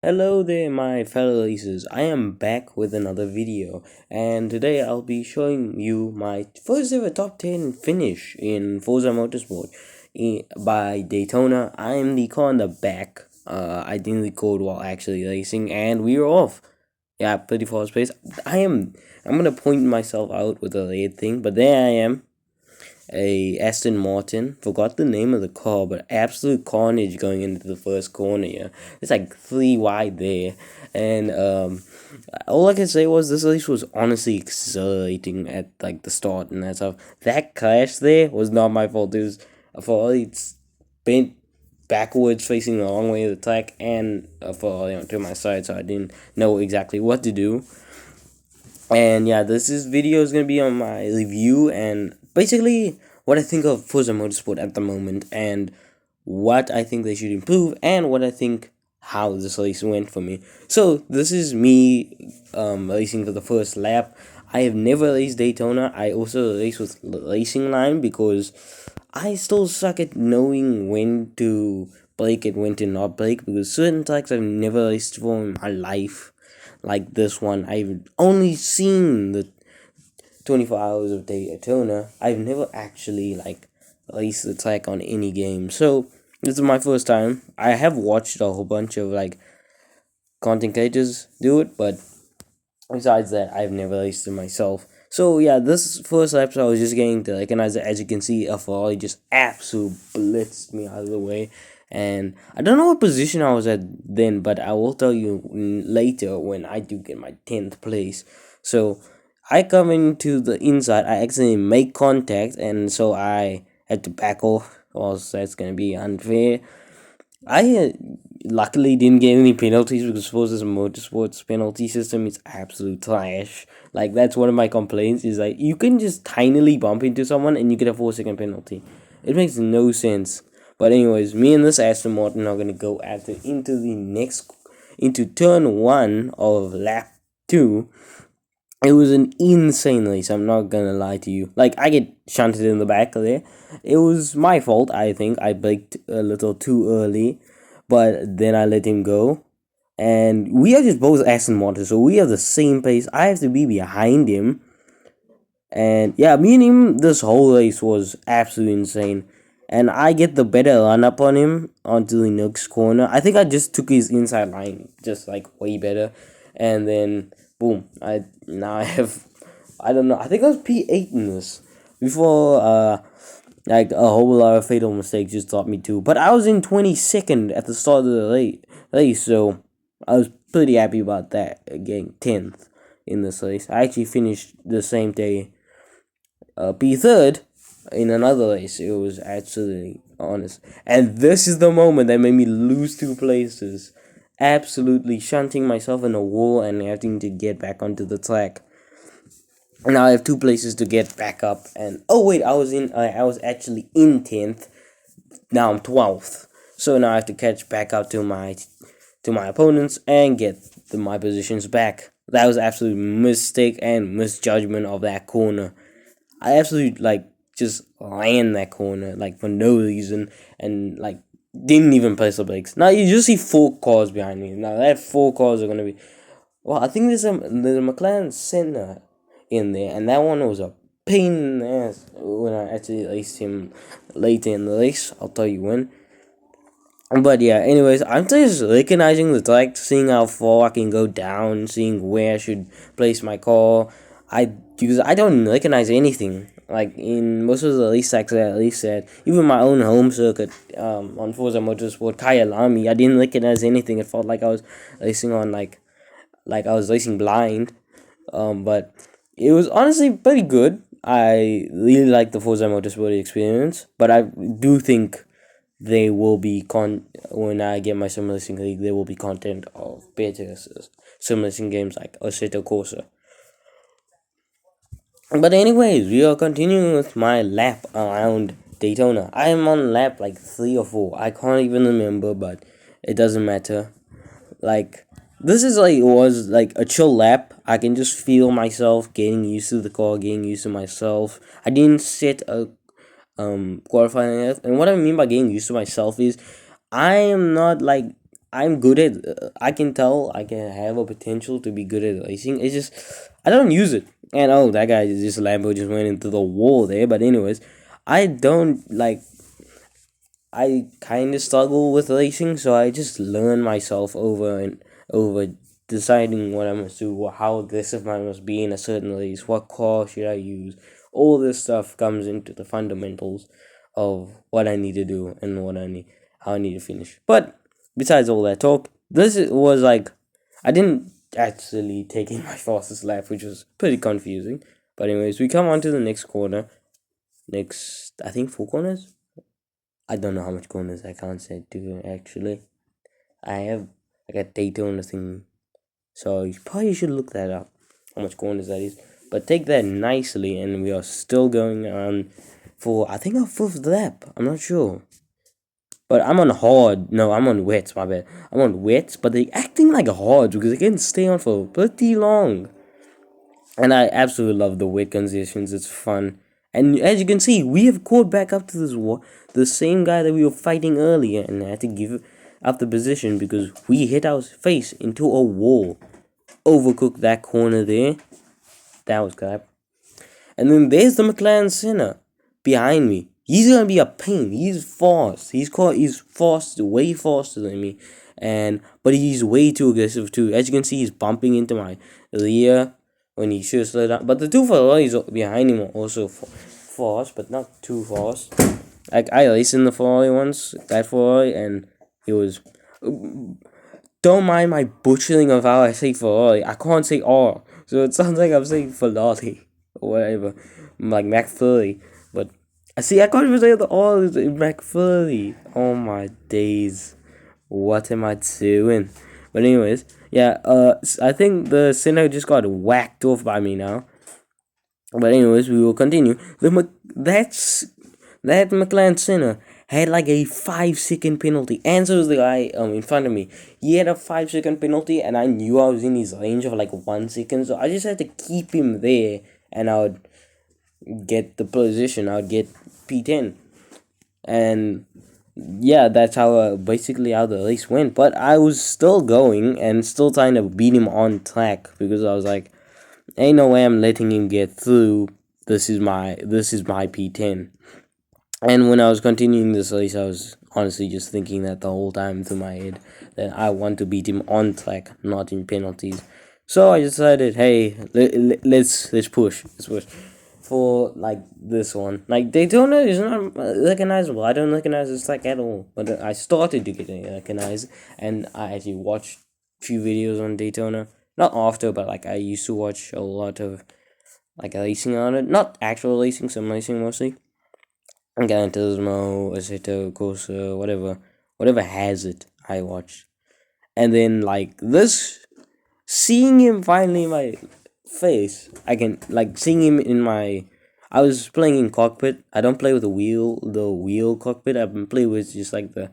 Hello there, my fellow racers. I am back with another video, and today I'll be showing you my first ever top 10 finish in Forza Motorsport by Daytona. I am the car in the back. I didn't record while actually racing, and we were off. Yeah, pretty fast pace. I'm gonna point myself out with a red thing, but there I am, a Aston Martin. Forgot the name of the car, but absolute carnage going into the first corner. Yeah, it's like three wide there, and all I can say was this race was honestly exhilarating at like the start and that stuff. That crash there was not my fault. It was for it's bent backwards facing the wrong way of the track and for to my side, so I didn't know exactly what to do. And yeah, this video is gonna be on my review and basically what I think of Forza Motorsport at the moment and what I think they should improve and what I think how this race went for me. So this is me racing for the first lap. I have never raced Daytona. I also race with Racing Line because I still suck at knowing when to brake and when to not brake because certain tracks I've never raced for in my life, like this one. I've only seen the 24 hours of Daytona. I've never actually like raced the track on any game. So this is my first time. I have watched a whole bunch of like content creators do it, but besides that, I've never raced it myself. So yeah, this first episode I was just getting to recognize it. As you can see, a Ferrari just absolute blitzed me out of the way. And I don't know what position I was at then, but I will tell you later when I do get my 10th place. So I come into the inside, I accidentally make contact, and so I had to back off, or else that's gonna be unfair. I luckily didn't get any penalties because suppose this motorsports penalty system is absolute trash. Like that's one of my complaints is like you can just tinily bump into someone and you get a 4 second penalty. It makes no sense. But anyways, me and this Aston Martin are gonna go at it into turn one of lap two. It was an insane race, I'm not gonna lie to you. Like, I get shunted in the back there. It was my fault, I think. I braked a little too early, but then I let him go. And we are just both Aston Martin, so we have the same pace. I have to be behind him. And yeah, me and him, this whole race was absolutely insane. And I get the better run up on him onto the next corner. I think I just took his inside line just like way better. And then boom, I have, I don't know, I think I was P8 in this before like a whole lot of fatal mistakes just dropped me too. But I was in 22nd at the start of the race, so I was pretty happy about that, getting 10th in this race. I actually finished the same day P3rd in another race. It was absolutely honest. And this is the moment that made me lose 2 places. Absolutely shunting myself in a wall and having to get back onto the track. Now I have 2 places to get back up. And oh wait, I was actually in 10th. Now I'm 12th. So now I have to catch back up to my opponents and get my positions back. That was absolute mistake and misjudgment of that corner. I absolutely like just ran that corner like for no reason and like didn't even press the brakes. Now you just see 4 cars behind me. Now that 4 cars are gonna be well. I think there's a McLaren Senna in there, and that one was a pain in the ass when I actually raced him later in the race. I'll tell you when. But yeah, anyways, I'm just recognizing the track, seeing how far I can go down, seeing where I should place my car. Because I don't recognize anything. Like in most of the race tracks that at least said, even my own home circuit, on Forza Motorsport Kyalami, I didn't recognize anything. It felt like I was racing on like I was racing blind. But it was honestly pretty good. I really like the Forza Motorsport experience, but I do think they will be when I get my simulation league, there will be content of better simulation games like Assetto Corsa. But anyways, we are continuing with my lap around Daytona. I am on lap like 3 or 4. I can't even remember, but it doesn't matter. Like this is like was like a chill lap. I can just feel myself getting used to the car, getting used to myself. I didn't set a qualifying, and what I mean by getting used to myself is I am not like I'm good at. I can tell I can have a potential to be good at racing. It's just I don't use it. And oh, that guy just Lambo just went into the wall there. But anyways, I don't like. I kind of struggle with racing, so I just learn myself over and over, deciding what I must do, how aggressive I must be in a certain race, what car should I use. All this stuff comes into the fundamentals of what I need to do and how I need to finish. But besides all that talk, was like I didn't actually take in my fastest lap, which was pretty confusing. But anyways, we come on to the next corner. Next, I think 4 corners. I don't know how much corners I can't say to actually. I have like a Daytona thing, so you probably should look that up. How much corners that is, but take that nicely, and we are still going on for I think our 5th lap. I'm not sure, but I'm on hard. No, I'm on wets. My bad. I'm on wets, but they acting like hard because they can stay on for pretty long. And I absolutely love the wet conditions. It's fun. And as you can see, we have caught back up to the same guy that we were fighting earlier, and I had to give up the position because we hit our face into a wall. Overcooked that corner there. That was crap. And then there's the McLaren Senna behind me. He's gonna be a pain. He's fast. He's fast, way faster than me, but he's way too aggressive too. As you can see, he's bumping into my rear when he should slow down. But the two Ferraris behind him are also fast, but not too fast. Like I raced in the Ferrari once, that Ferrari, and it was. Don't mind my butchering of how I say Ferrari. I can't say R, so it sounds like I'm saying Ferrari or whatever, like McFurry. But I see I can't even say the R is McFurry. Oh my days, what am I doing? But anyways, yeah. I think the Senna just got whacked off by me now. But anyways, we will continue. That McLaren Senna had like a 5-second penalty, and so was the guy in front of me. He had a 5-second penalty, and I knew I was in his range of like 1 second, so I just had to keep him there, and I would get the position. I would get P10, and yeah, that's how basically how the race went. But I was still going and still trying to beat him on track because I was like, ain't no way I'm letting him get through. This is my P10. And when I was continuing this race, I was honestly just thinking that the whole time through my head that I want to beat him on track, not in penalties. So I decided, hey, let's push. Let's push for like this one. Like Daytona is not recognizable. I don't recognize this track at all. But I started to get recognized, and I actually watched a few videos on Daytona. Not after, but like I used to watch a lot of like racing on it. Not actual racing, some racing mostly. Gran Turismo, Assetto Corsa, whatever has it, I watched. And then like this, seeing him finally in my face, I can like seeing him in my. I was playing in cockpit. I don't play with the wheel cockpit. I play with just like the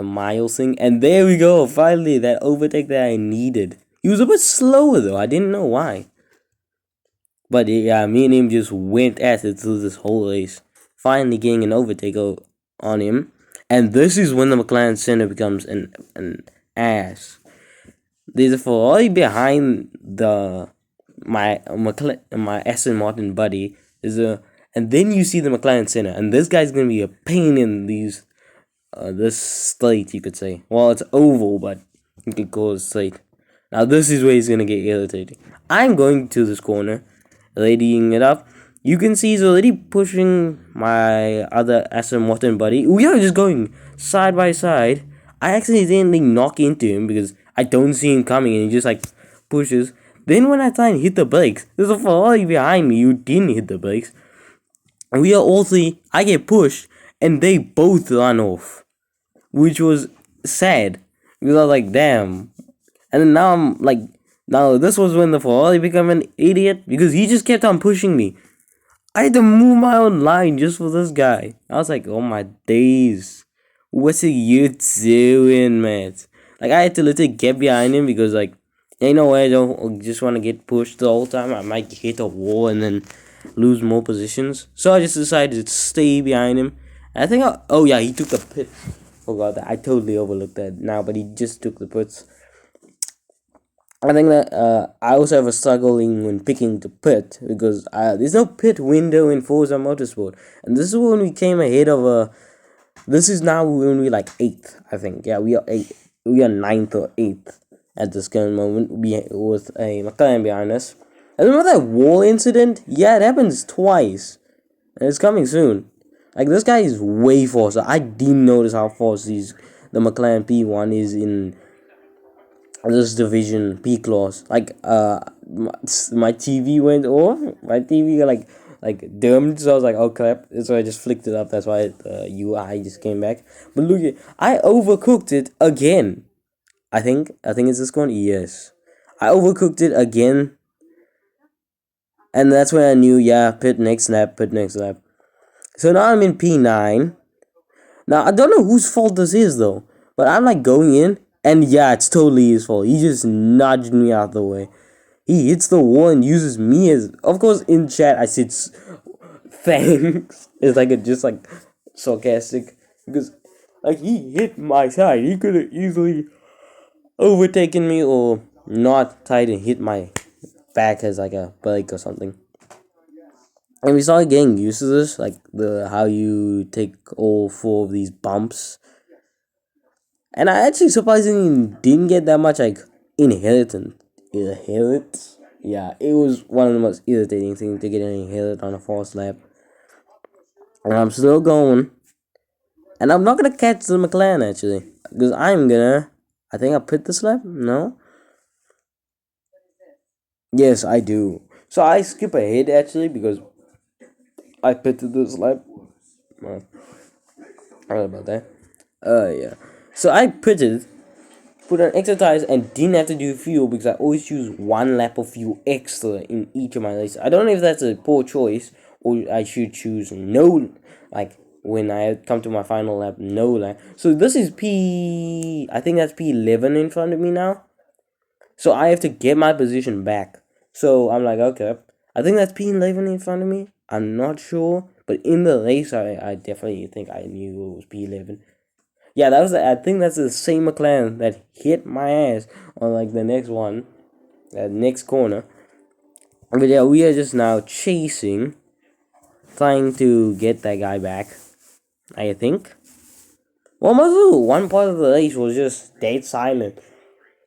mile thing. And there we go, finally that overtake that I needed. He was a bit slower though. I didn't know why. But yeah, me and him just went at it through this whole race. Finally getting an overtake on him. And this is when the McLaren Senna becomes an ass. There's a Ferrari behind my Aston Martin buddy. And then you see the McLaren Senna. And this guy's gonna be a pain in this straight, you could say. Well, it's oval, but you could call it straight. Now this is where he's gonna get irritating. I'm going to this corner, readying it up. You can see he's already pushing my other Aston Martin buddy. We are just going side by side. I accidentally knock into him because I don't see him coming, and he just like pushes. Then when I try and hit the brakes, there's a Ferrari behind me who didn't hit the brakes. And we are all three. I get pushed, and they both run off, which was sad because I was like, damn. And then now this was when the Ferrari became an idiot because he just kept on pushing me. I had to move my own line just for this guy. I was like, oh my days. What are you doing, man? Like, I had to literally get behind him because, like, ain't no way I don't just want to get pushed the whole time. I might hit a wall and then lose more positions. So I just decided to stay behind him. And I think, oh yeah, he took the pit forgot that. I totally overlooked that now, but he just took the pits. I think that I also have a struggling when picking the pit because there's no pit window in Forza Motorsport, and this is when we came ahead of a. This is now when we like eighth, I think. Yeah, we are eighth. We are ninth or eighth at this current moment. With a McLaren behind us. And remember that wall incident? Yeah, it happens twice, and it's coming soon. Like this guy is way faster. I didn't notice how fast the McLaren P1 is in this division P class. Like my TV went off. My TV like dimmed, so I was like, oh crap. So I just flicked it up. That's why the UI just came back. But look, I overcooked it again. I think it's this one. Yes, I overcooked it again, and that's when I knew. Yeah, pit next lap, pit next lap. So now I'm in P9. Now I don't know whose fault this is though, but I'm like going in, and yeah, it's totally his fault. He just nudged me out the way. He hits the wall and uses me as. Of course, in chat I said thanks. It's like just like sarcastic because like he hit my side. He could have easily overtaken me or not tried and hit my back as like a brake or something. And we started getting used to this, like the how you take all four of these bumps. And I actually surprisingly didn't get that much like inheritance. Inherit? Yeah, it was one of the most irritating things to get an inherit on a fast lap. And I'm still going. And I'm not gonna catch the McLaren actually. Because I'm gonna. I think I pit this lap? No? Yes, I do. So I skip ahead actually because I pitted this lap. Sorry about that. Yeah. So I pitted, put on extra tires, and didn't have to do fuel because I always choose one lap of fuel extra in each of my races. I don't know if that's a poor choice or I should choose no, like when I come to my final lap, no lap. So this is I think that's P11 in front of me now. So I have to get my position back. So I'm like, okay, I think that's P11 in front of me. I'm not sure, but in the race, I definitely think I knew it was P11. Yeah, I think that's the same McLaren that hit my ass on like the next one, that next corner. But yeah, we are just now chasing, trying to get that guy back. I think. Well, most one part of the race was just dead silent.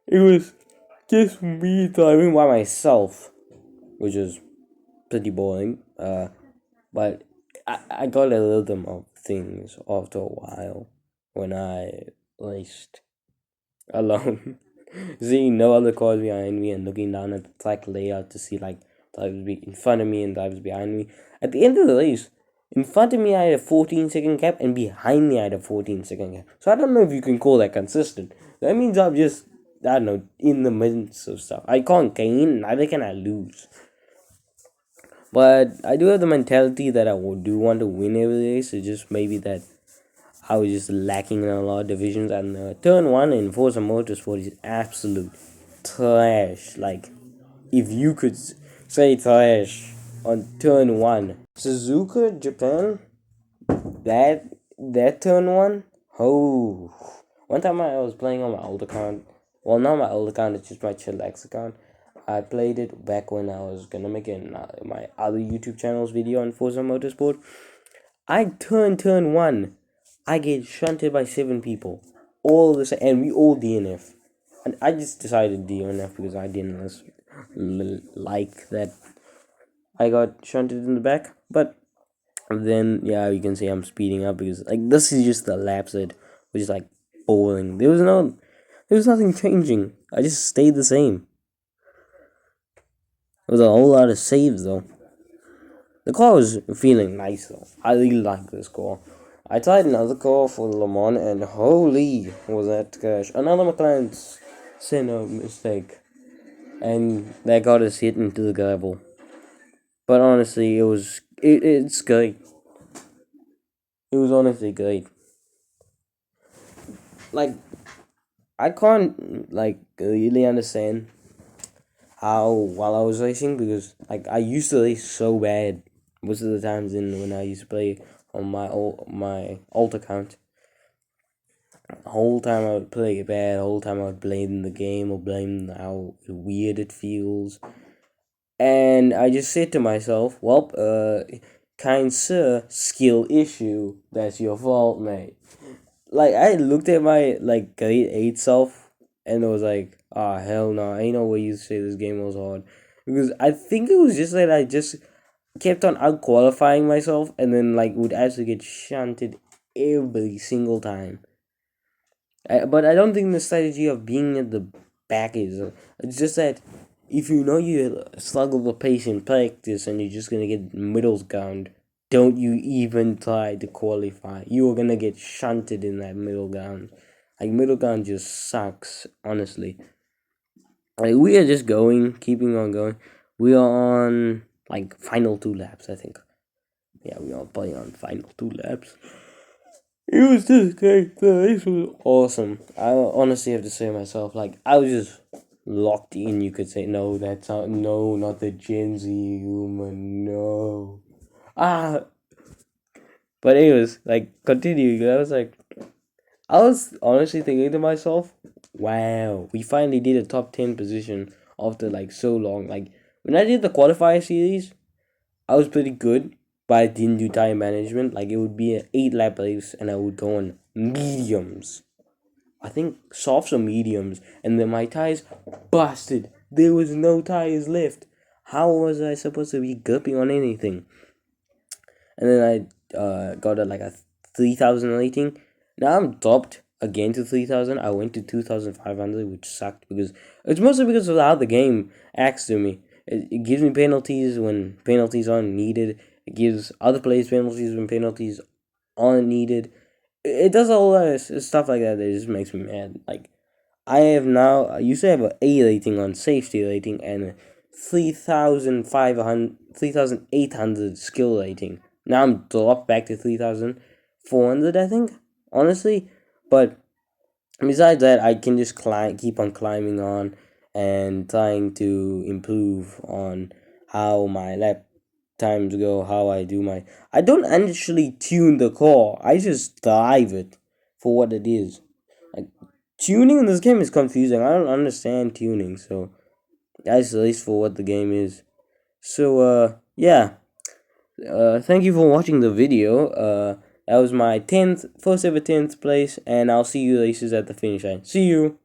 It was just me driving by myself, which is pretty boring. But I got a rhythm of things after a while when I raced alone. Seeing no other cars behind me and looking down at the track layout to see like drivers in front of me and drivers behind me. At the end of the race, in front of me I had a 14-second gap and behind me I had a 14-second gap. So I don't know if you can call that consistent. That means I'm just, I don't know, in the midst of stuff. I can't gain, neither can I lose. But I do have the mentality that I do want to win every race. It's just maybe that I was just lacking in a lot of divisions. And turn 1 in Forza Motorsport is absolute trash. Like, if you could say trash on turn 1. Suzuka, Japan, that turn 1, oh. One time I was playing on my old account. Well, not my old account, it's just my Chillax account. I played it back when I was gonna make my other YouTube channel's video on Forza Motorsport. I turn 1. I get shunted by 7 people. All this, and we all DNF. And I just decided DNF because I didn't like that I got shunted in the back. But then, yeah, you can see I'm speeding up because, like, this is just the lap set, which is, like, boring. There was nothing changing. I just stayed the same. There was a whole lot of saves, though. The car was feeling nice, though. I really like this car. I tried another car for Le Mans, and holy, was that crash. Another McLaren's center mistake. And that got us hit into the gravel. But honestly, it's great. It was honestly great. Like, I can't, like, really understand how while I was racing because, like, I used to race so bad most of the times when I used to play on my old account. Whole time I would play it bad, whole time I would blame the game or blame how weird it feels. And I just said to myself, well, kind sir, skill issue, that's your fault, mate. Like, I looked at my, like, grade 8 self, and it was like, ah, hell no, ain't no way you say this game was hard. Because I think it was just that I just kept on out qualifying myself, and then, like, would actually get shunted every single time. But I don't think the strategy of being at the back is. It's just that if you know you struggle the pace in practice and you're just gonna get middle ground, don't you even try to qualify. You are gonna get shunted in that middle ground. Like, middle ground just sucks, honestly. Like, we are just going, keeping on going. We are on like final 2 laps, I think. Yeah, we are playing on final 2 laps. It was just great. The race was awesome. I honestly have to say myself, like, I was just locked in. You could say, no, that's not, no, not the Gen Z human, no. Ah, but anyways, like, continuing, I was honestly thinking to myself, wow, we finally did a top 10 position after like so long. Like, when I did the qualifier series, I was pretty good, but I didn't do time management. Like, it would be an 8 lap race, and I would go on mediums. I think softs or mediums, and then my tires busted. There was no tires left. How was I supposed to be gripping on anything? And then I got like a 3,000 rating. Now I'm dropped again to 3,000. I went to 2,500, which sucked because it's mostly because of how the game acts to me. It gives me penalties when penalties aren't needed. It gives other players penalties when penalties aren't needed. It does a whole lot of stuff like that that just makes me mad. Like, I used to have an A rating on safety rating and a 3,800 skill rating. Now I'm dropped back to 3,400, I think, honestly. But besides that, I can just keep on climbing on and trying to improve on how my lap times go, how I do my. I don't actually tune the car, I just drive it for what it is. Like, tuning in this game is confusing. I don't understand tuning, so that's at least for what the game is. So, yeah. Thank you for watching the video. That was my 10th, first ever 10th place, and I'll see you races at the finish line. See you!